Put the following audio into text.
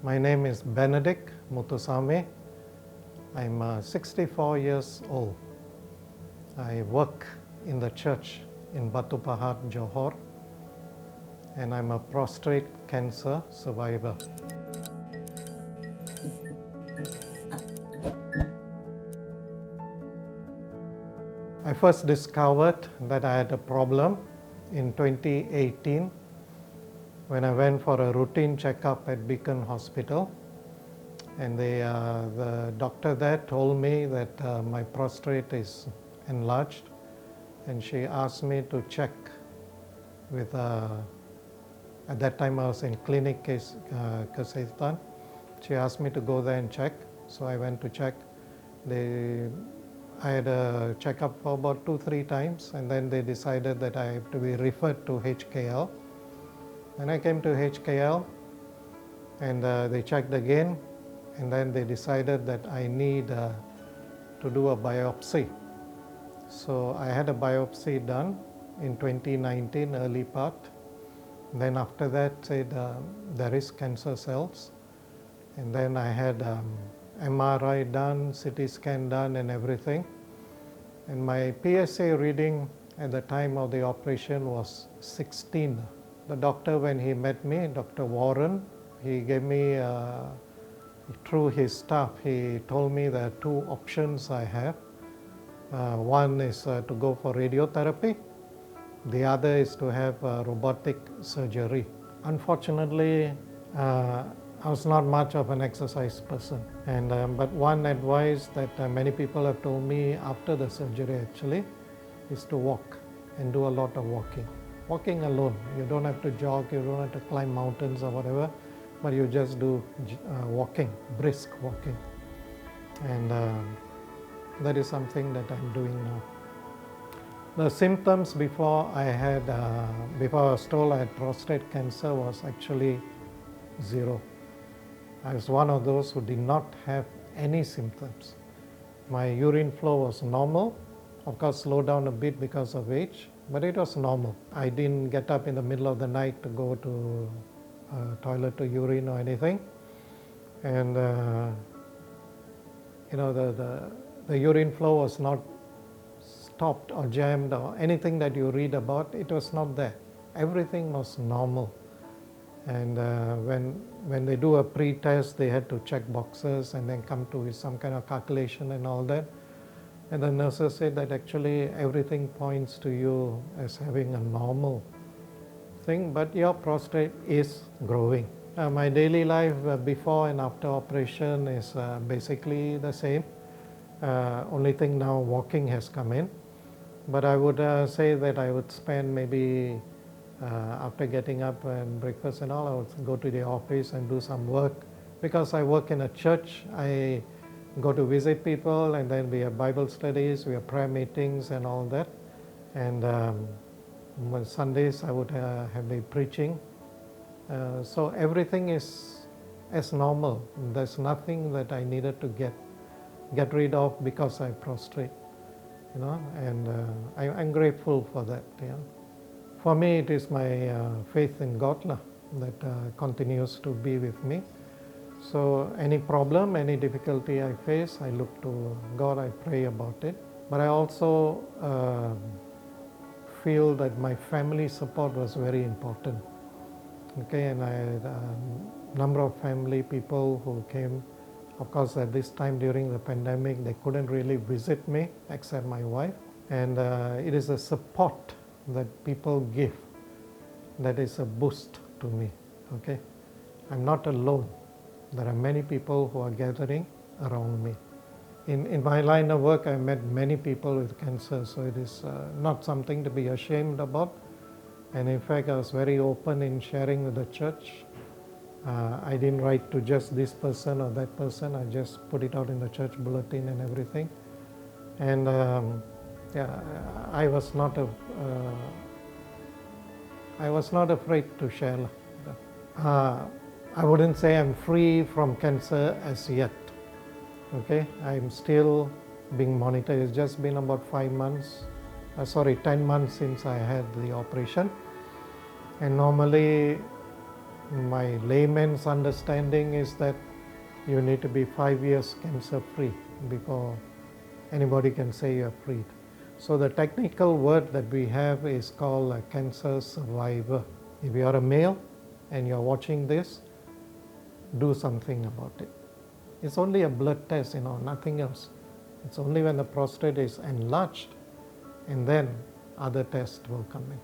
My name is Benedict Mutusame. I'm 64 years old. I work in the church in Batu Pahat, Johor, and I'm a prostate cancer survivor. I first discovered that I had a problem in 2018 when I went for a routine checkup at Beacon Hospital, and the doctor there told me that my prostate is enlarged, and she asked me to check with, at that time I was in clinic Kesehatan. She asked me to go there and check, so I went to check. I had a checkup for about 2-3 times, and then they decided that I have to be referred to HKL. And I came to HKL, and they checked again, and then they decided that I need to do a biopsy. So I had a biopsy done in 2019, early part. Then after that said there is cancer cells, and then I had MRI done, CT scan done and everything. And my PSA reading at the time of the operation was 16. The doctor, when he met me, Dr. Warren, he gave me, through his staff, he told me there are 2 options I have. One is to go for radiotherapy. The other is to have robotic surgery. Unfortunately, I was not much of an exercise person, and but one advice that many people have told me after the surgery actually is to walk and do a lot of walking. Walking alone. You don't have to jog, you don't have to climb mountains or whatever, but you just do walking, brisk walking. And that is something that I'm doing now. The symptoms before I was told I had prostate cancer was actually 0. I was one of those who did not have any symptoms. My urine flow was normal, of course slowed down a bit because of age, but it was normal. I didn't get up in the middle of the night to go to toilet to urine or anything. And the urine flow was not stopped or jammed or anything that you read about. It was not there. Everything was normal. And when they do a pre-test, they had to check boxes and then come to some kind of calculation and all that. And the nurses said that actually everything points to you as having a normal thing, but your prostate is growing. My daily life before and after operation is basically the same. Only thing now, walking has come in. But I would say that I would spend maybe after getting up and breakfast and all, I would go to the office and do some work. Because I work in a church, I go to visit people, and then we have Bible studies, we have prayer meetings and all that. And on Sundays I would have the preaching. So everything is as normal. There's nothing that I needed to get rid of because I prostrate, and I'm grateful for that. For me, it is my faith in God that continues to be with me. So any problem, any difficulty I face, I look to God, I pray about it. But I also feel that my family support was very important. Okay, and I had a number of family people who came. Of course, at this time during the pandemic, they couldn't really visit me except my wife. And it is a support that people give that is a boost to me. Okay, I'm not alone. There are many people who are gathering around me. In my line of work, I met many people with cancer, so it is not something to be ashamed about. And in fact, I was very open in sharing with the church. I didn't write to just this person or that person. I just put it out in the church bulletin and everything. And I was not afraid to share. I wouldn't say I'm free from cancer as yet. Okay, I'm still being monitored. It's just been about 10 months since I had the operation. And normally My layman's understanding is that you need to be 5 years cancer free before anybody can say you're freed. So the technical word that we have is called a cancer survivor. If you're a male and you're watching this, do something about it. It's only a blood test, nothing else. It's only when the prostate is enlarged and then other tests will come in.